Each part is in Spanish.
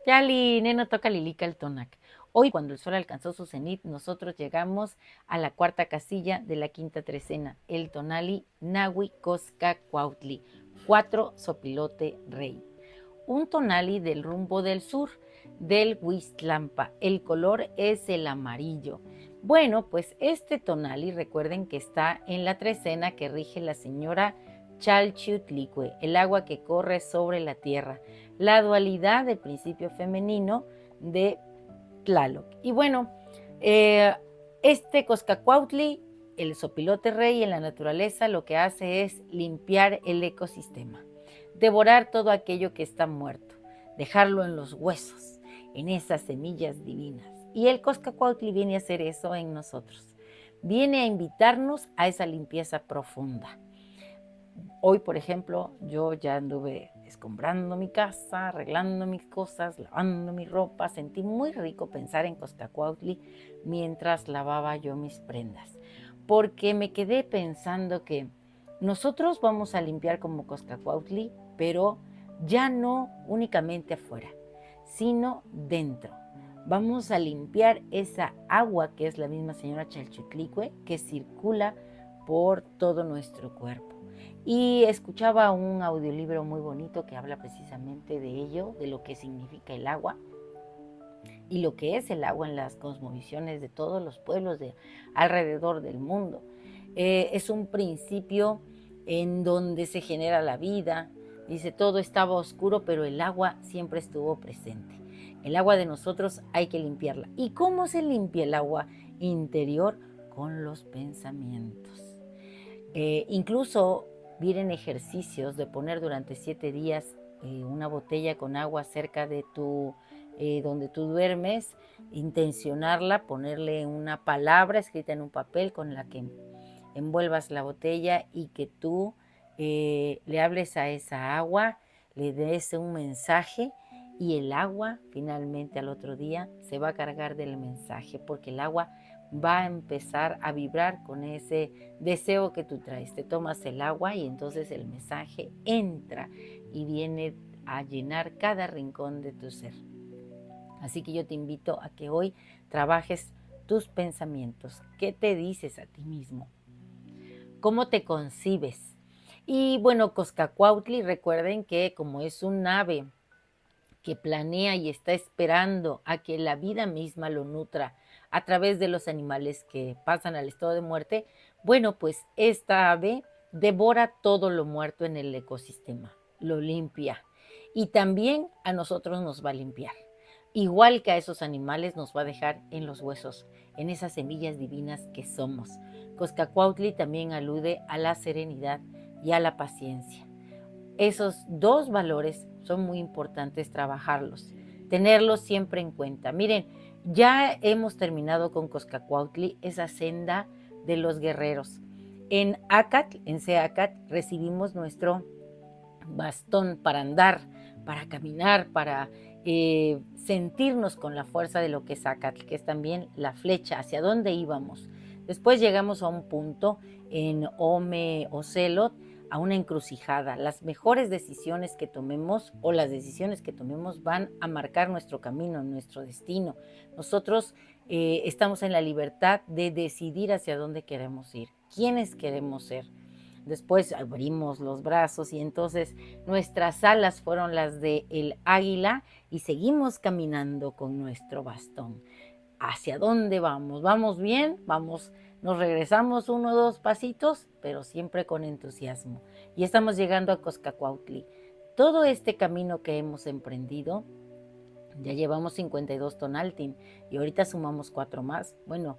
Yali, neno toca lilica el tonac. Hoy, cuando el sol alcanzó su cenit, nosotros llegamos a la cuarta casilla de la quinta trecena, el tonali Nahui Cosca Cuautli, 4 sopilote rey. Un tonali del rumbo del sur, del Huistlampa. El color es el amarillo. Bueno, pues este tonali, recuerden que está en la trecena que rige la señora Chalchiutlicue, el agua que corre sobre la tierra, la dualidad del principio femenino de Tlaloc. Y bueno, este Coscacuautli, el sopilote rey en la naturaleza, lo que hace es limpiar el ecosistema, devorar todo aquello que está muerto, dejarlo en los huesos, en esas semillas divinas. Y el Coscacuautli viene a hacer eso en nosotros. Viene a invitarnos a esa limpieza profunda. Hoy, por ejemplo, yo ya anduve escombrando mi casa, arreglando mis cosas, lavando mi ropa. Sentí muy rico pensar en Coscacuautli mientras lavaba yo mis prendas, porque me quedé pensando que nosotros vamos a limpiar como Coscacuautli, pero ya no únicamente afuera, sino dentro. Vamos a limpiar esa agua que es la misma señora Chalchutlicue, que circula por todo nuestro cuerpo. Y escuchaba un audiolibro muy bonito que habla precisamente de ello, de lo que significa el agua y lo que es el agua en las cosmovisiones de todos los pueblos de alrededor del mundo. Es un principio en donde se genera la vida. Dice, todo estaba oscuro, pero el agua siempre estuvo presente. El agua de nosotros hay que limpiarla. ¿Y cómo se limpia el agua interior? Con los pensamientos. Incluso vienen ejercicios de poner durante 7 días una botella con agua cerca de donde tú duermes, intencionarla, ponerle una palabra escrita en un papel con la que envuelvas la botella y que tú le hables a esa agua, le des un mensaje y el agua finalmente al otro día se va a cargar del mensaje, porque el agua va a empezar a vibrar con ese deseo que tú traes. Te tomas el agua y entonces el mensaje entra y viene a llenar cada rincón de tu ser. Así que yo te invito a que hoy trabajes tus pensamientos. ¿Qué te dices a ti mismo? ¿Cómo te concibes? Y bueno, Coscacuautli, recuerden que como es un ave que planea y está esperando a que la vida misma lo nutra a través de los animales que pasan al estado de muerte, bueno, pues esta ave devora todo lo muerto en el ecosistema, lo limpia y también a nosotros nos va a limpiar. Igual que a esos animales nos va a dejar en los huesos, en esas semillas divinas que somos. Coscacuautli también alude a la serenidad y a la paciencia. Esos dos valores son muy importantes trabajarlos, tenerlos siempre en cuenta. Miren, ya hemos terminado con Coscacuautli, esa senda de los guerreros. En Acatl, en Seacat, recibimos nuestro bastón para andar, para caminar, para sentirnos con la fuerza de lo que es Acatl, que es también la flecha, hacia dónde íbamos. Después llegamos a un punto en Ome Ocelot, a una encrucijada. Las mejores decisiones que tomemos o las decisiones que tomemos van a marcar nuestro camino, nuestro destino. Nosotros estamos en la libertad de decidir hacia dónde queremos ir, quiénes queremos ser. Después abrimos los brazos y entonces nuestras alas fueron las del águila y seguimos caminando con nuestro bastón. ¿Hacia dónde vamos? ¿Vamos bien? ¿Vamos? Nos regresamos 1 o 2 pasitos, pero siempre con entusiasmo. Y estamos llegando a Coscacuautli. Todo este camino que hemos emprendido, ya llevamos 52 tonaltin y ahorita sumamos 4 más. Bueno,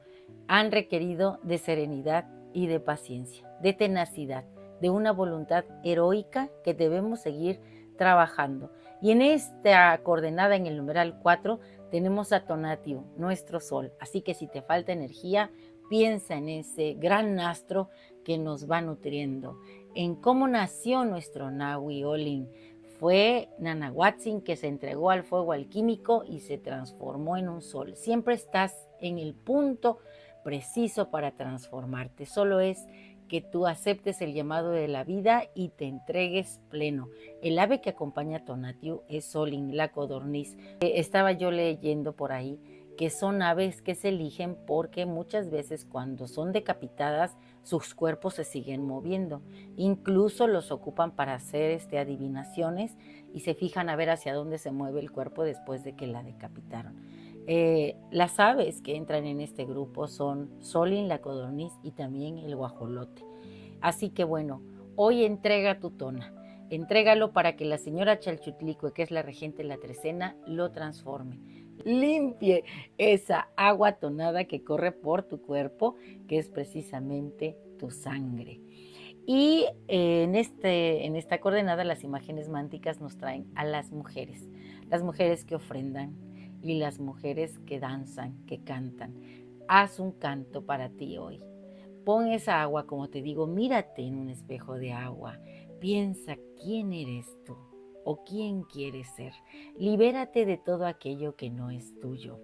han requerido de serenidad y de paciencia, de tenacidad, de una voluntad heroica que debemos seguir trabajando. Y en esta coordenada, en el numeral 4, tenemos a Tonatiuh, nuestro sol. Así que si te falta energía, piensa en ese gran astro que nos va nutriendo, en cómo nació nuestro Nahui Olin. Fue Nanahuatzin que se entregó al fuego alquímico y se transformó en un sol. Siempre estás en el punto preciso para transformarte. Solo es que tú aceptes el llamado de la vida y te entregues pleno. El ave que acompaña a Tonatiuh es Solin, la codorniz. Estaba yo leyendo por ahí que son aves que se eligen porque muchas veces cuando son decapitadas sus cuerpos se siguen moviendo. Incluso los ocupan para hacer adivinaciones y se fijan a ver hacia dónde se mueve el cuerpo después de que la decapitaron. Las aves que entran en este grupo son Solin, la codorniz y también el guajolote. Así que bueno, hoy entrega tu tona. Entrégalo para que la señora Chalchutlicue, que es la regente de la trecena, lo transforme. Limpie esa agua tonada que corre por tu cuerpo, que es precisamente tu sangre. Y en esta coordenada las imágenes mánticas nos traen a las mujeres que ofrendan y las mujeres que danzan, que cantan. Haz un canto para ti hoy. Pon esa agua, como te digo, mírate en un espejo de agua. Piensa quién eres tú o quién quieres ser. Libérate de todo aquello que no es tuyo,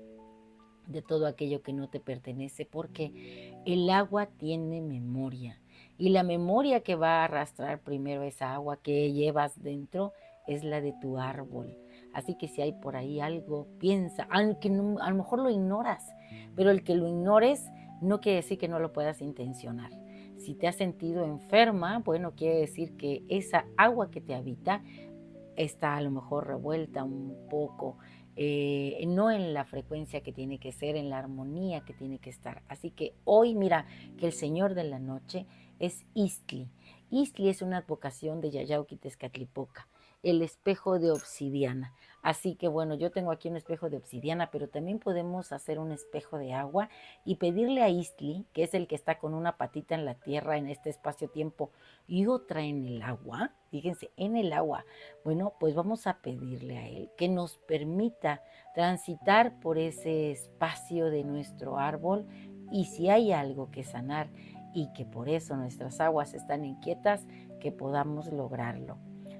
de todo aquello que no te pertenece, porque el agua tiene memoria. Y la memoria que va a arrastrar primero esa agua que llevas dentro es la de tu árbol. Así que si hay por ahí algo, piensa, aunque no, a lo mejor lo ignoras, pero el que lo ignores no quiere decir que no lo puedas intencionar. Si te has sentido enferma, bueno, quiere decir que esa agua que te habita está a lo mejor revuelta un poco, no en la frecuencia que tiene que ser, en la armonía que tiene que estar. Así que hoy mira que el Señor de la noche es Istli. Istli es una advocación de Yayauquitezcatlipoca, el espejo de obsidiana. Así que bueno, yo tengo aquí un espejo de obsidiana, pero también podemos hacer un espejo de agua y pedirle a Istli, que es el que está con una patita en la tierra, en este espacio-tiempo, y otra en el agua, fíjense, en el agua. Bueno, pues vamos a pedirle a Él que nos permita transitar por ese espacio de nuestro árbol y si hay algo que sanar y que por eso nuestras aguas están inquietas, que podamos lograrlo.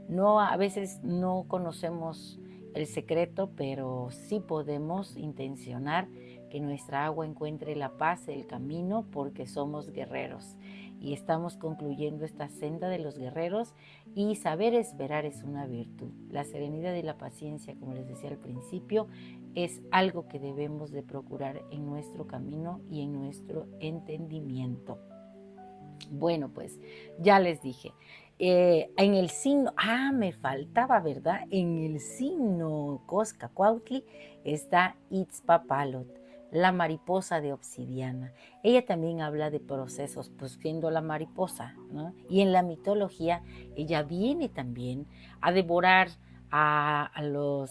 No, a veces no conocemos el secreto, pero sí podemos intencionar que nuestra agua encuentre la paz, el camino, porque somos guerreros. Y estamos concluyendo esta senda de los guerreros y saber esperar es una virtud. La serenidad y la paciencia, como les decía al principio, es algo que debemos de procurar en nuestro camino y en nuestro entendimiento. Bueno, pues ya les dije, en el signo, me faltaba, ¿verdad? En el signo Coscacuautli está Itzpapalot, la mariposa de obsidiana. Ella también habla de procesos, pues siendo la mariposa, ¿no? Y en la mitología, ella viene también a devorar a los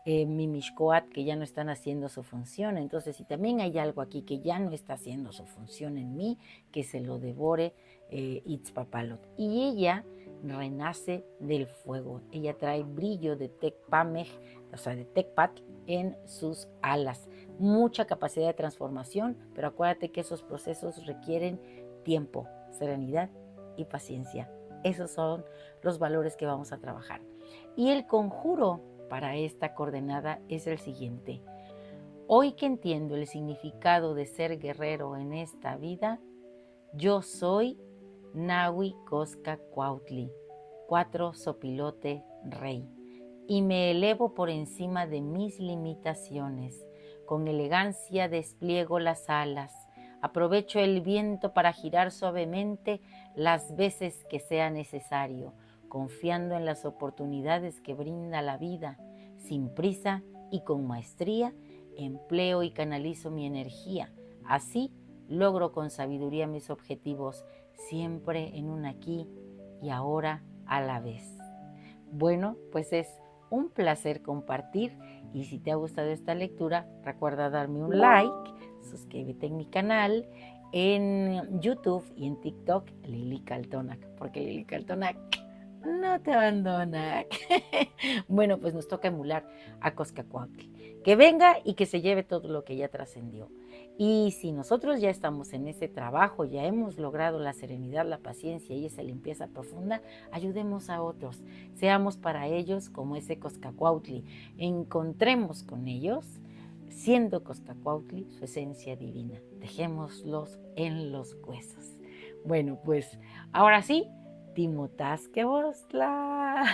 Mimishkoat que ya no están haciendo su función. Entonces, si también hay algo aquí que ya no está haciendo su función en mí, que se lo devore Itzpapalot. Y ella renace del fuego. Ella trae brillo de Tecpamej, o sea, de Tecpat en sus alas. Mucha capacidad de transformación, pero acuérdate que esos procesos requieren tiempo, serenidad y paciencia. Esos son los valores que vamos a trabajar. Y el conjuro para esta coordenada es el siguiente. Hoy que entiendo el significado de ser guerrero en esta vida, yo soy Nahui Cosca Cuautli, 4 sopilote rey, y me elevo por encima de mis limitaciones. Con elegancia despliego las alas, aprovecho el viento para girar suavemente las veces que sea necesario, confiando en las oportunidades que brinda la vida. Sin prisa y con maestría, empleo y canalizo mi energía. Así logro con sabiduría mis objetivos, siempre en un aquí y ahora a la vez. Bueno, pues es un placer compartir y si te ha gustado esta lectura, recuerda darme un like, suscríbete en mi canal, en YouTube y en TikTok, Lili Caltonac, porque Lili Caltonac no te abandona. Bueno, pues nos toca emular a Coscacuautli. Que venga y que se lleve todo lo que ya trascendió. Y si nosotros ya estamos en ese trabajo, ya hemos logrado la serenidad, la paciencia y esa limpieza profunda, ayudemos a otros. Seamos para ellos como ese Coscacuautli. Encontremos con ellos, siendo Coscacuautli, su esencia divina. Dejémoslos en los huesos. Bueno, pues ahora sí, Timotasquevosla.